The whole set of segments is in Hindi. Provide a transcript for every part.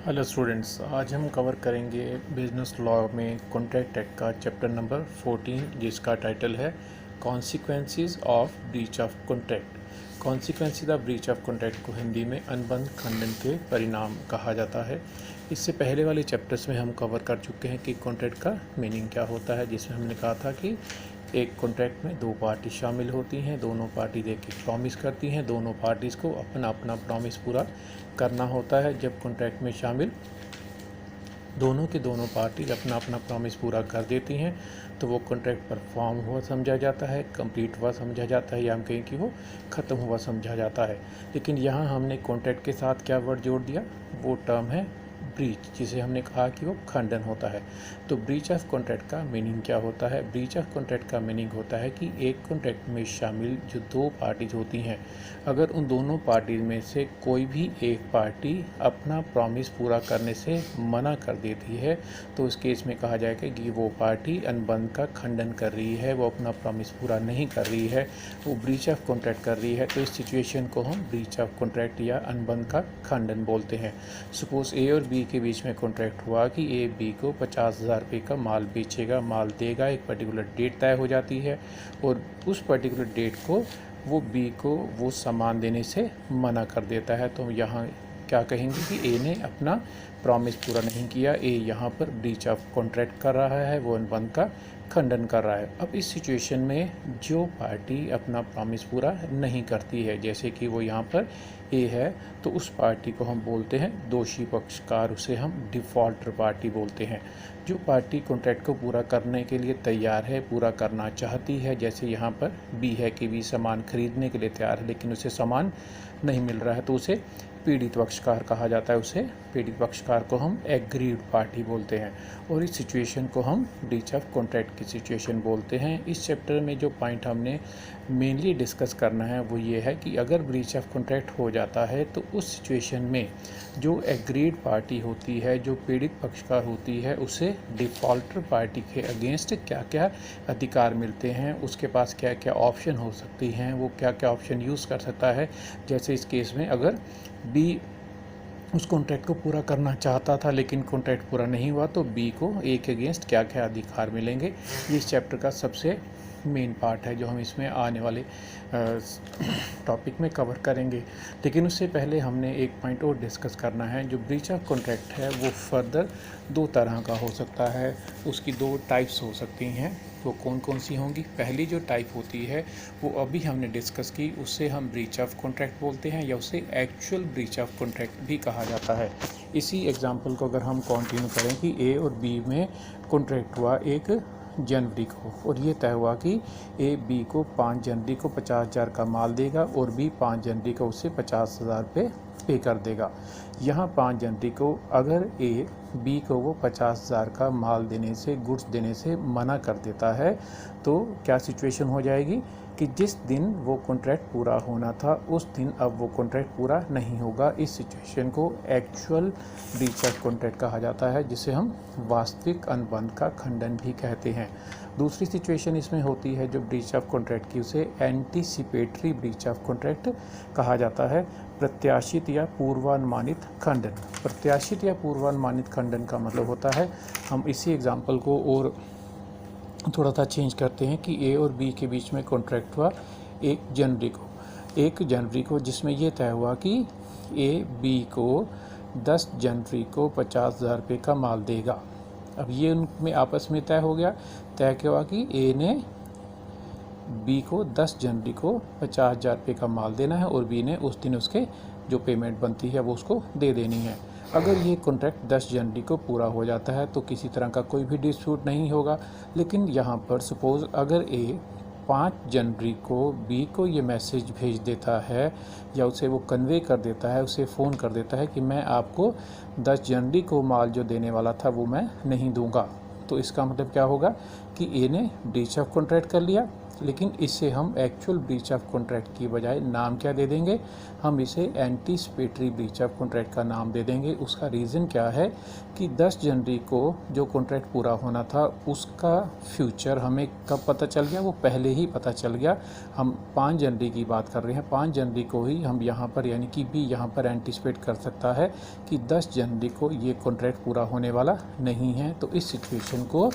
हेलो स्टूडेंट्स, आज हम कवर करेंगे बिजनेस लॉ में कॉन्ट्रैक्ट एक्ट का चैप्टर नंबर 14, जिसका टाइटल है consequences of breach of contract. Consequences of breach of contract को हिंदी में अनुबंध खंडन के परिणाम कहा जाता है। इससे पहले वाले चैप्टर्स में हम कवर कर चुके हैं कि कॉन्ट्रैक्ट का मीनिंग क्या होता है, जिसमें हमने कहा था कि एक कॉन्ट्रैक्ट में दो पार्टी शामिल होती हैं, दोनों पार्टी एक प्रॉमिस करती हैं, दोनों पार्टीज़ को अपना अपना प्रॉमिस पूरा करना होता है। जब कॉन्ट्रैक्ट में शामिल दोनों के दोनों पार्टीज अपना अपना प्रॉमिस पूरा कर देती हैं तो वो कॉन्ट्रैक्ट परफॉर्म हुआ समझा जाता है, कंप्लीट हुआ समझा जाता है, या हम कहें कि वो ख़त्म हुआ समझा जाता है। लेकिन यहाँ हमने कॉन्ट्रैक्ट के साथ क्या वर्ड जोड़ दिया, वो टर्म है ब्रीच, जिसे हमने कहा कि वो खंडन होता है। तो ब्रीच ऑफ कॉन्ट्रैक्ट का मीनिंग क्या होता है? ब्रीच ऑफ कॉन्ट्रैक्ट का मीनिंग होता है कि एक कॉन्ट्रैक्ट में शामिल जो दो पार्टीज होती हैं, अगर उन दोनों पार्टीज में से कोई भी एक पार्टी अपना प्रॉमिस पूरा करने से मना कर देती है तो उस केस में कहा जाएगा कि वो पार्टी अनुबंध का खंडन कर रही है, वो अपना प्रॉमिस पूरा नहीं कर रही है, वो ब्रीच ऑफ कॉन्ट्रैक्ट कर रही है। तो इस सिचुएशन को हम ब्रीच ऑफ कॉन्ट्रैक्ट या अनुबंध का खंडन बोलते हैं। सपोज ए और बी के बीच में कॉन्ट्रैक्ट हुआ कि ए बी को 50,000 रुपये का माल बेचेगा, माल देगा, एक पर्टिकुलर डेट तय हो जाती है और उस पर्टिकुलर डेट को वो बी को वो सामान देने से मना कर देता है। तो यहाँ क्या कहेंगे कि ए ने अपना प्रॉमिस पूरा नहीं किया, ए यहाँ पर ब्रीच ऑफ कॉन्ट्रैक्ट कर रहा है, वो अनुबंध का खंडन कर रहा है। अब इस सिचुएशन में जो पार्टी अपना प्रॉमिस पूरा नहीं करती है, जैसे कि वो यहाँ पर ए है, तो उस पार्टी को हम बोलते हैं दोषी पक्षकार, उसे हम डिफ़ॉल्टर पार्टी बोलते हैं। जो पार्टी कॉन्ट्रैक्ट को पूरा करने के लिए तैयार है, पूरा करना चाहती है, जैसे यहाँ पर बी है कि बी सामान खरीदने के लिए तैयार है लेकिन उसे सामान नहीं मिल रहा है, तो उसे पीड़ित पक्षकार कहा जाता है। उसे पीड़ित पक्षकार को हम एग्रीड पार्टी बोलते हैं और इस सिचुएशन को हम ब्रीच ऑफ कॉन्ट्रैक्ट की सिचुएशन बोलते हैं। इस चैप्टर में जो पॉइंट हमने मेनली डिस्कस करना है वो ये है कि अगर ब्रीच ऑफ कॉन्ट्रैक्ट हो जाता है तो उस सिचुएशन में जो एग्रीड पार्टी होती है, जो पीड़ित पक्षकार होती है, उसे डिफ़ॉल्टर पार्टी के अगेंस्ट क्या क्या अधिकार मिलते हैं, उसके पास क्या क्या ऑप्शन हो सकती हैं, वो क्या क्या ऑप्शन यूज़ कर सकता है। जैसे इस केस में अगर बी उस कॉन्ट्रैक्ट को पूरा करना चाहता था लेकिन कॉन्ट्रैक्ट पूरा नहीं हुआ तो बी को ए के अगेंस्ट क्या क्या अधिकार मिलेंगे, ये इस चैप्टर का सबसे मेन पार्ट है जो हम इसमें आने वाले टॉपिक में कवर करेंगे। लेकिन उससे पहले हमने एक पॉइंट और डिस्कस करना है। जो ब्रीच ऑफ कॉन्ट्रैक्ट है वो फर्दर दो तरह का हो सकता है, उसकी दो टाइप्स हो सकती हैं। वो कौन कौन सी होंगी? पहली जो टाइप होती है वो अभी हमने डिस्कस की, उससे हम ब्रीच ऑफ कॉन्ट्रैक्ट बोलते हैं या उसे एक्चुअल ब्रीच ऑफ कॉन्ट्रैक्ट भी कहा जाता है। इसी एग्जांपल को अगर हम कंटिन्यू करें कि ए और बी में कॉन्ट्रैक्ट हुआ 1 जनवरी को और ये तय हुआ कि ए बी को 5 जनवरी को 50,000 का माल देगा और बी 5 जनवरी को उससे 50,000 रुपये पे कर देगा। यहाँ 5 जनवरी को अगर ए बी को वो 50,000 का माल देने से, गुड्स देने से मना कर देता है तो क्या सिचुएशन हो जाएगी कि जिस दिन वो कॉन्ट्रैक्ट पूरा होना था उस दिन अब वो कॉन्ट्रैक्ट पूरा नहीं होगा। इस सिचुएशन को एक्चुअल ब्रीच ऑफ कॉन्ट्रैक्ट कहा जाता है, जिसे हम वास्तविक अनुबंध का खंडन भी कहते हैं। दूसरी सिचुएशन इसमें होती है जो ब्रीच ऑफ कॉन्ट्रैक्ट की, उसे एंटीसिपेटरी ब्रीच ऑफ कॉन्ट्रैक्ट कहा जाता है, प्रत्याशित या पूर्वानुमानित खंडन। प्रत्याशित या पूर्वानुमानित खंडन का मतलब होता है, हम इसी एग्जाम्पल को और थोड़ा सा चेंज करते हैं कि ए और बी के बीच में कॉन्ट्रैक्ट हुआ 1 जनवरी को, जिसमें यह तय हुआ कि ए बी को 10 जनवरी को 50,000 रुपये का माल देगा। अब ये उनमें आपस में तय हो गया। तय क्या हुआ कि ए ने बी को 10 जनवरी को 50,000 रुपये का माल देना है और बी ने उस दिन उसके जो पेमेंट बनती है वो उसको दे देनी है। अगर ये कॉन्ट्रैक्ट 10 जनवरी को पूरा हो जाता है तो किसी तरह का कोई भी डिस्प्यूट नहीं होगा। लेकिन यहाँ पर सपोज़ अगर ए 5 जनवरी को बी को ये मैसेज भेज देता है या उसे वो कन्वे कर देता है, उसे फ़ोन कर देता है कि मैं आपको 10 जनवरी को माल जो देने वाला था वो मैं नहीं दूंगा, तो इसका मतलब क्या होगा कि ए ने ब्रीच ऑफ कॉन्ट्रैक्ट कर लिया। लेकिन इसे हम एक्चुअल ब्रीच ऑफ कॉन्ट्रैक्ट की बजाय नाम क्या दे देंगे, हम इसे एंटीसिपेटरी ब्रीच ऑफ कॉन्ट्रैक्ट का नाम दे देंगे। उसका रीज़न क्या है कि 10 जनवरी को जो कॉन्ट्रैक्ट पूरा होना था उसका फ्यूचर हमें कब पता चल गया, वो पहले ही पता चल गया। हम 5 जनवरी की बात कर रहे हैं, 5 जनवरी को ही हम यहाँ पर यानी कि बी यहाँ पर एंटीसिपेट कर सकता है कि 10 जनवरी को ये कॉन्ट्रैक्ट पूरा होने वाला नहीं है। तो इस सिचुएशन को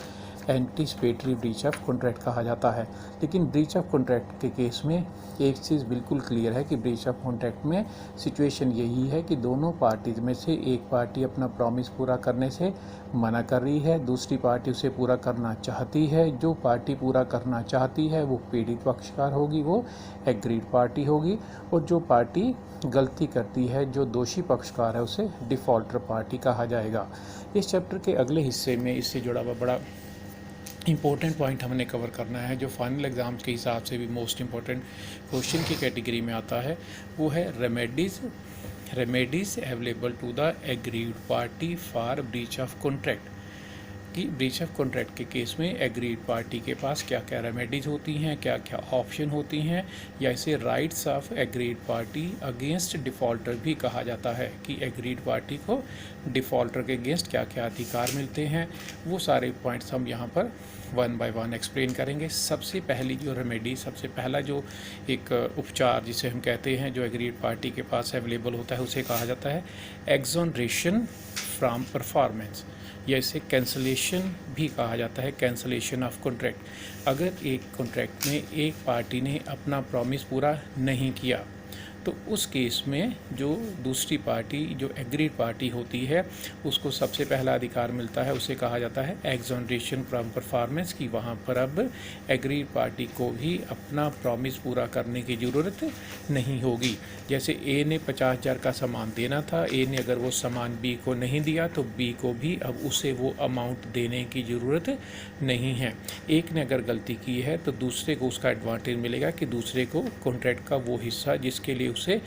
एंटीसिपेटरी ब्रीच ऑफ कॉन्ट्रैक्ट कहा जाता है। लेकिन ब्रीच ऑफ कॉन्ट्रैक्ट के केस में एक चीज़ बिल्कुल क्लियर है कि ब्रीच ऑफ कॉन्ट्रैक्ट में सिचुएशन यही है कि दोनों पार्टीज में से एक पार्टी अपना प्रॉमिस पूरा करने से मना कर रही है, दूसरी पार्टी उसे पूरा करना चाहती है। जो पार्टी पूरा करना चाहती है वो पीड़ित पक्षकार होगी, वो एग्रीड पार्टी होगी, और जो पार्टी गलती करती है, जो दोषी पक्षकार है, उसे डिफ़ॉल्टर पार्टी कहा जाएगा। इस चैप्टर के अगले हिस्से में इससे जुड़ा हुआ बड़ा इम्पोर्टेंट पॉइंट हमने कवर करना है, जो फाइनल एग्ज़ाम्स के हिसाब से भी मोस्ट इम्पोर्टेंट क्वेश्चन की कैटेगरी में आता है, वो है remedies available to the agreed party for breach of contract. कि ब्रीच ऑफ कॉन्ट्रैक्ट के केस में एग्रीड पार्टी के पास क्या क्या रेमेडीज़ होती हैं, क्या क्या ऑप्शन होती हैं, या इसे rights of agreed party against defaulter भी कहा जाता है कि एग्रीड पार्टी को डिफ़ॉल्टर के अगेंस्ट क्या क्या अधिकार मिलते हैं। वो सारे पॉइंट्स हम यहाँ पर वन बाय वन एक्सप्लेन करेंगे। सबसे पहली जो रेमेडी, सबसे पहला जो एक उपचार जिसे हम कहते हैं जो एग्रीड पार्टी के पास अवेलेबल होता है, उसे कहा जाता है एक्सोनरेशन फ्रॉम परफॉर्मेंस, या इसे कैंसलेशन भी कहा जाता है, कैंसलेशन ऑफ कॉन्ट्रैक्ट। अगर एक कॉन्ट्रैक्ट में एक पार्टी ने अपना प्रॉमिस पूरा नहीं किया तो उस केस में जो दूसरी पार्टी, जो एग्रीड पार्टी होती है, उसको सबसे पहला अधिकार मिलता है, उसे कहा जाता है एक्सोनरेशन फ्रॉम परफॉर्मेंस। की वहाँ पर अब एग्रीड पार्टी को भी अपना प्रॉमिस पूरा करने की ज़रूरत नहीं होगी। जैसे ए ने 50,000 का सामान देना था, ए ने अगर वो सामान बी को नहीं दिया तो बी को भी अब उसे वो अमाउंट देने की ज़रूरत नहीं है। एक ने अगर गलती की है तो दूसरे को उसका एडवांटेज मिलेगा कि दूसरे को कॉन्ट्रैक्ट का वो हिस्सा जिसके लिए उसने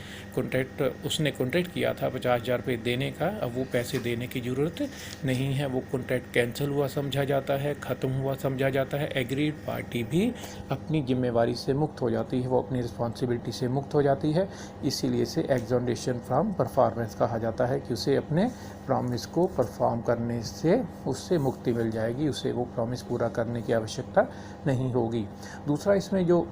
कॉन्ट्रैक्ट किया था 50,000 रुपये देने का, अब वो पैसे देने की ज़रूरत नहीं है। वो कॉन्ट्रैक्ट कैंसिल हुआ समझा जाता है, ख़त्म हुआ समझा जाता है। एग्रीड पार्टी भी अपनी जिम्मेवारी से मुक्त हो जाती है, वो अपनी रिस्पॉन्सिबिलिटी से मुक्त हो जाती है। इसीलिए इसे एक्सोनरेशन फ्रॉम परफॉर्मेंस कहा जाता है कि उसे अपने प्रॉमिस को परफॉर्म करने से उससे मुक्ति मिल जाएगी, उसे वो प्रॉमिस पूरा करने की आवश्यकता नहीं होगी। दूसरा इसमें जो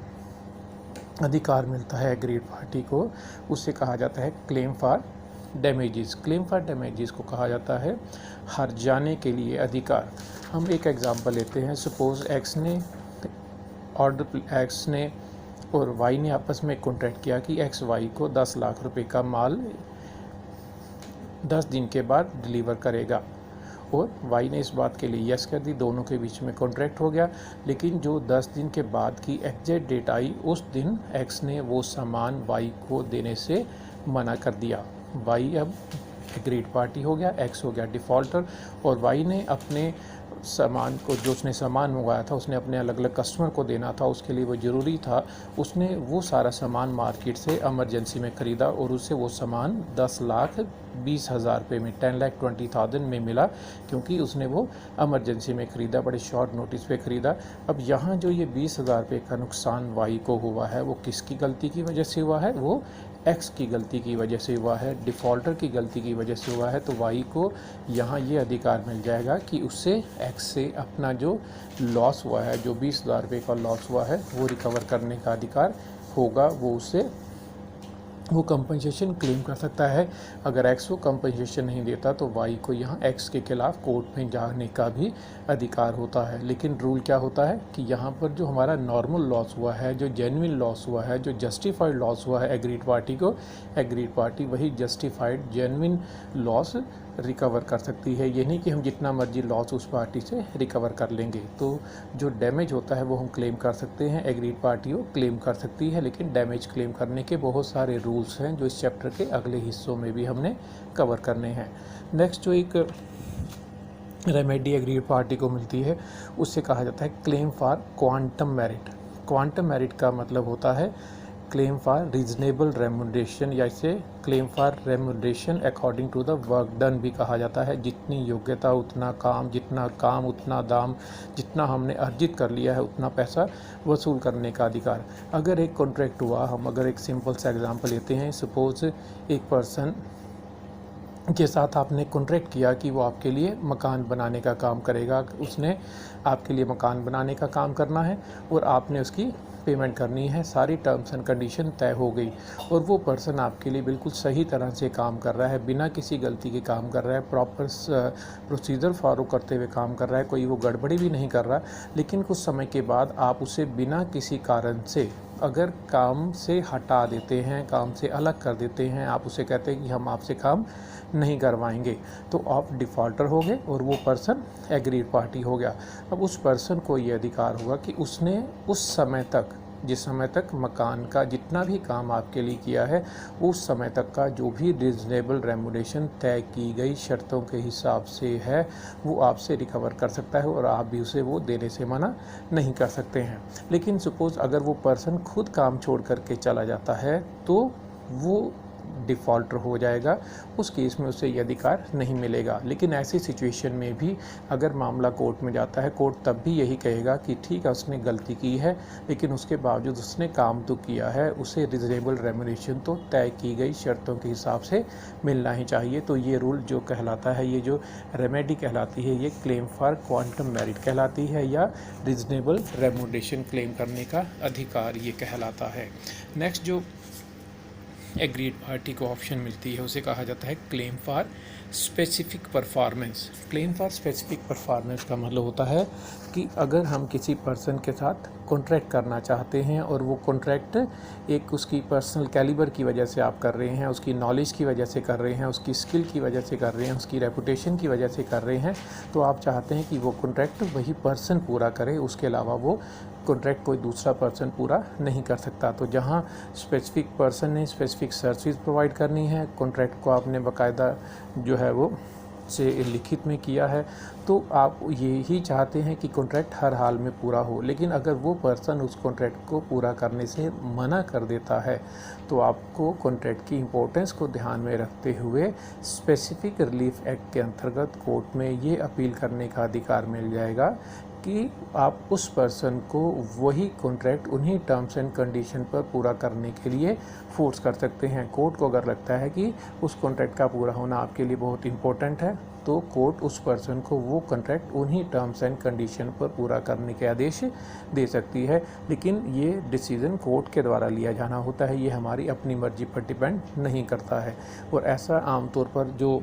अधिकार मिलता है एग्रीड पार्टी को, उससे कहा जाता है claim for damages. Claim for damages को कहा जाता है हर जाने के लिए अधिकार। हम एक एग्जांपल लेते हैं, सपोज़ एक्स ने और वाई ने आपस में कॉन्ट्रैक्ट किया कि एक्स वाई को 10 लाख रुपए का माल 10 दिन के बाद डिलीवर करेगा, और वाई ने इस बात के लिए यस कर दी, दोनों के बीच में कॉन्ट्रैक्ट हो गया। लेकिन जो 10 दिन के बाद की एग्जैक्ट डेट आई, उस दिन एक्स ने वो सामान वाई को देने से मना कर दिया। वाई अब एग्रीड पार्टी हो गया, एक्स हो गया डिफ़ॉल्टर, और वाई ने अपने सामान को, जो उसने सामान मंगवाया था, उसने अपने अलग अलग कस्टमर को देना था, उसके लिए वो ज़रूरी था, उसने वो सारा सामान मार्केट से इमरजेंसी में ख़रीदा और उसे वो सामान 10,20,000 रुपये में 10,20,000 में मिला, क्योंकि उसने वो इमरजेंसी में ख़रीदा, बड़े शॉर्ट नोटिस पे ख़रीदा। अब यहाँ जो ये 20,000 रुपये का नुकसान वाई को हुआ है, वो किसकी गलती की वजह से हुआ है? वो एक्स की गलती की वजह से हुआ है, डिफ़ॉल्टर की गलती की वजह से हुआ है। तो वाई को यहाँ ये अधिकार मिल जाएगा कि उससे एक्स से अपना जो लॉस हुआ है, जो 20,000 रुपये का लॉस हुआ है, वो रिकवर करने का अधिकार होगा। वो कंपनसेशन क्लेम कर सकता है। अगर एक्स को कंपनसेशन नहीं देता तो वाई को यहाँ एक्स के खिलाफ कोर्ट में जाने का भी अधिकार होता है। लेकिन रूल क्या होता है कि यहाँ पर जो हमारा नॉर्मल लॉस हुआ है, जो जेन्युइन लॉस हुआ है, जो जस्टिफाइड लॉस हुआ है एग्रीड पार्टी को, एग्रीड पार्टी वही जस्टिफाइड जेन्युइन लॉस रिकवर कर सकती है। ये नहीं कि हम जितना मर्जी लॉस उस पार्टी से रिकवर कर लेंगे। तो जो डैमेज होता है वो हम क्लेम कर सकते हैं, एग्रीड पार्टी वो क्लेम कर सकती है। लेकिन डैमेज क्लेम करने के बहुत सारे रूल्स हैं जो इस चैप्टर के अगले हिस्सों में भी हमने कवर करने हैं। नेक्स्ट जो एक रेमेडी एग्रीड पार्टी को मिलती है, उससे कहा जाता है claim for quantum merit. Quantum merit का मतलब होता है क्लेम फॉर रीजनेबल रेमुनरेशन या इसे claim for remuneration according to the work done भी कहा जाता है। जितनी योग्यता उतना काम, जितना काम उतना दाम, जितना हमने अर्जित कर लिया है उतना पैसा वसूल करने का अधिकार। अगर एक कॉन्ट्रैक्ट हुआ, हम अगर एक सिंपल सा एग्जांपल लेते हैं, सपोज एक पर्सन के साथ आपने कॉन्ट्रैक्ट किया कि वो आपके लिए मकान बनाने का काम करेगा, उसने आपके लिए मकान बनाने का काम करना है और आपने उसकी पेमेंट करनी है, सारी टर्म्स एंड कंडीशन तय हो गई और वो पर्सन आपके लिए बिल्कुल सही तरह से काम कर रहा है, बिना किसी गलती के काम कर रहा है, प्रॉपर प्रोसीजर फॉलो करते हुए काम कर रहा है, कोई वो गड़बड़ी भी नहीं कर रहा। लेकिन कुछ समय के बाद आप उसे बिना किसी कारण से अगर काम से हटा देते हैं, काम से अलग कर देते हैं, आप उसे कहते हैं कि हम आपसे काम नहीं करवाएंगे, तो आप डिफ़ॉल्टर हो गए और वो पर्सन एग्रीड पार्टी हो गया। अब उस पर्सन को ये अधिकार होगा कि उसने उस समय तक, जिस समय तक मकान का जितना भी काम आपके लिए किया है, उस समय तक का जो भी रीजनेबल रेमुनेशन तय की गई शर्तों के हिसाब से है, वो आपसे रिकवर कर सकता है और आप भी उसे वो देने से मना नहीं कर सकते हैं। लेकिन सपोज़ अगर वो पर्सन खुद काम छोड़ करके चला जाता है तो वो डिफ़ॉल्टर हो जाएगा, उस केस में उसे ये अधिकार नहीं मिलेगा। लेकिन ऐसी सिचुएशन में भी अगर मामला कोर्ट में जाता है, कोर्ट तब भी यही कहेगा कि ठीक है उसने गलती की है, लेकिन उसके बावजूद उसने काम तो किया है, उसे रिजनेबल रेमुनेशन तो तय की गई शर्तों के हिसाब से मिलना ही चाहिए। तो ये रूल जो कहलाता है, ये जो रेमेडी कहलाती है, ये क्लेम फॉर क्वांटम मेरिट कहलाती है या रिजनेबल रेमुनेशन क्लेम करने का अधिकार ये कहलाता है। नेक्स्ट जो एग्रीड पार्टी को ऑप्शन मिलती है उसे कहा जाता है claim for specific performance. Claim for specific performance का मतलब होता है कि अगर हम किसी पर्सन के साथ कॉन्ट्रैक्ट करना चाहते हैं और वो कॉन्ट्रैक्ट एक उसकी पर्सनल कैलिबर की वजह से आप कर रहे हैं, उसकी नॉलेज की वजह से कर रहे हैं, उसकी स्किल की वजह से कर रहे हैं, उसकी रेपुटेशन की वजह से कर रहे हैं, तो आप चाहते हैं कि वो कॉन्ट्रैक्ट वही पर्सन पूरा करे, उसके अलावा वो कॉन्ट्रैक्ट कोई दूसरा पर्सन पूरा नहीं कर सकता। तो जहाँ स्पेसिफिक पर्सन ने स्पेसिफिक सर्विस प्रोवाइड करनी है, कॉन्ट्रैक्ट को आपने बाकायदा जो है वो से लिखित में किया है, तो आप ये ही चाहते हैं कि कॉन्ट्रैक्ट हर हाल में पूरा हो। लेकिन अगर वो पर्सन उस कॉन्ट्रैक्ट को पूरा करने से मना कर देता है, तो आपको कॉन्ट्रैक्ट की इम्पोर्टेंस को ध्यान में रखते हुए स्पेसिफिक रिलीफ एक्ट के अंतर्गत कोर्ट में ये अपील करने का अधिकार मिल जाएगा कि आप उस पर्सन को वही कॉन्ट्रैक्ट उन्हीं टर्म्स एंड कंडीशन पर पूरा करने के लिए फोर्स कर सकते हैं। कोर्ट को अगर लगता है कि उस कॉन्ट्रैक्ट का पूरा होना आपके लिए बहुत इंपॉर्टेंट है, तो कोर्ट उस पर्सन को वो कॉन्ट्रैक्ट उन्हीं टर्म्स एंड कंडीशन पर पूरा करने के आदेश दे सकती है। लेकिन ये डिसीज़न कोर्ट के द्वारा लिया जाना होता है, ये हमारी अपनी मर्जी पर डिपेंड नहीं करता है। और ऐसा आमतौर पर जो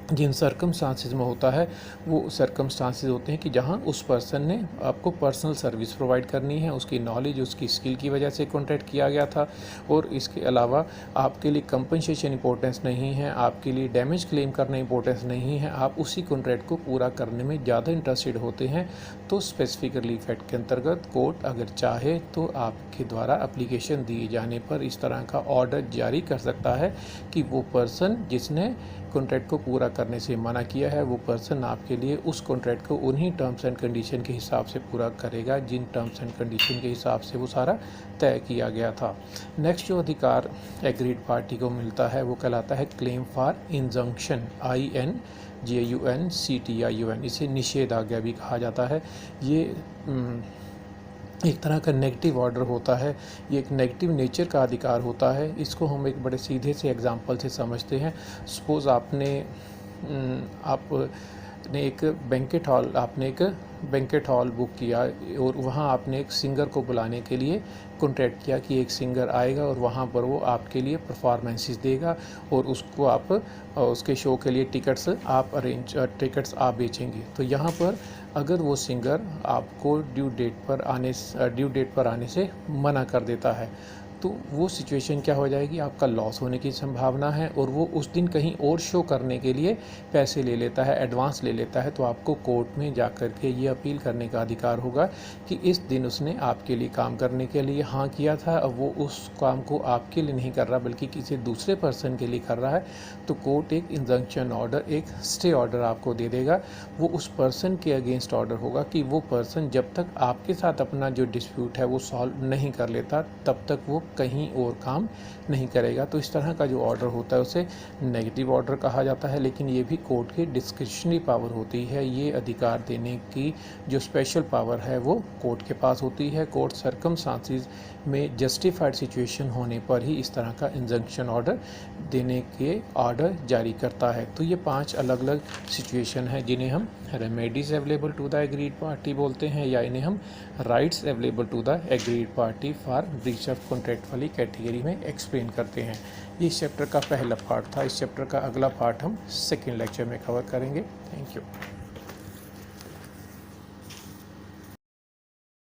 जिन सर्कमस्टांसिस में होता है, वो सर्कमस्टांसिस होते हैं कि जहां उस पर्सन ने आपको पर्सनल सर्विस प्रोवाइड करनी है, उसकी नॉलेज, उसकी स्किल की वजह से कॉन्ट्रैक्ट किया गया था, और इसके अलावा आपके लिए कंपनसेशन इंपॉर्टेंस नहीं है, आपके लिए डैमेज क्लेम करना इंपॉर्टेंस नहीं है, आप उसी कॉन्ट्रैक्ट को पूरा करने में ज़्यादा इंटरेस्टेड होते हैं, तो स्पेसिफिक रिलीफ एक्ट के अंतर्गत कोर्ट अगर चाहे तो आपके द्वारा एप्लीकेशन दिए जाने पर इस तरह का ऑर्डर जारी कर सकता है कि वो पर्सन जिसने कॉन्ट्रैक्ट को पूरा करने से मना किया है, वो पर्सन आपके लिए उस कॉन्ट्रैक्ट को उन्हीं टर्म्स एंड कंडीशन के हिसाब से पूरा करेगा जिन टर्म्स एंड कंडीशन के हिसाब से वो सारा तय किया गया था। नेक्स्ट जो अधिकार एग्रीड पार्टी को मिलता है वो कहलाता है क्लेम फॉर इंजंक्शन, INJUNCTION। इसे निषेधाज्ञा भी कहा जाता है। ये एक तरह का नेगेटिव ऑर्डर होता है, ये एक नेगेटिव नेचर का अधिकार होता है। इसको हम एक बड़े सीधे से एग्जांपल से समझते हैं। सपोज़ आपने एक बैंकेट हॉल बुक किया और वहाँ आपने एक सिंगर को बुलाने के लिए कॉन्ट्रैक्ट किया कि एक सिंगर आएगा और वहाँ पर वो आपके लिए परफॉर्मेंसेस देगा और उसको आप उसके शो के लिए टिकट्स आप बेचेंगे। तो यहाँ पर अगर वो सिंगर आपको ड्यू डेट पर आने से मना कर देता है, तो वो सिचुएशन क्या हो जाएगी, आपका लॉस होने की संभावना है और वो उस दिन कहीं और शो करने के लिए पैसे ले लेता है, एडवांस ले लेता है। तो आपको कोर्ट में जा कर के ये अपील करने का अधिकार होगा कि इस दिन उसने आपके लिए काम करने के लिए हाँ किया था, अब वो उस काम को आपके लिए नहीं कर रहा बल्कि किसी दूसरे पर्सन के लिए कर रहा है। तो कोर्ट एक इंजंक्शन ऑर्डर, एक स्टे ऑर्डर आपको दे देगा। वो उस पर्सन के अगेंस्ट ऑर्डर होगा कि वो पर्सन जब तक आपके साथ अपना जो डिस्प्यूट है वो सॉल्व नहीं कर लेता, तब तक वो कहीं और काम नहीं करेगा। तो इस तरह का जो ऑर्डर होता है उसे नेगेटिव ऑर्डर कहा जाता है, लेकिन ये भी कोर्ट की डिस्क्रिशनरी पावर होती है। ये अधिकार देने की जो स्पेशल पावर है वो कोर्ट के पास होती है। कोर्ट सर्कमस्टांसेस में जस्टिफाइड सिचुएशन होने पर ही इस तरह का इंजंक्शन ऑर्डर देने के ऑर्डर जारी करता है। तो ये 5 अलग अलग सिचुएशन हैं जिन्हें हम remedies available to the agreed party बोलते हैं, या इन्हें हम rights available to the agreed party for breach of contract वाली कैटेगरी में एक्सप्लेन करते हैं। ये इस चैप्टर का पहला पार्ट था। इस चैप्टर का अगला पार्ट हम सेकेंड लेक्चर में कवर करेंगे। Thank you.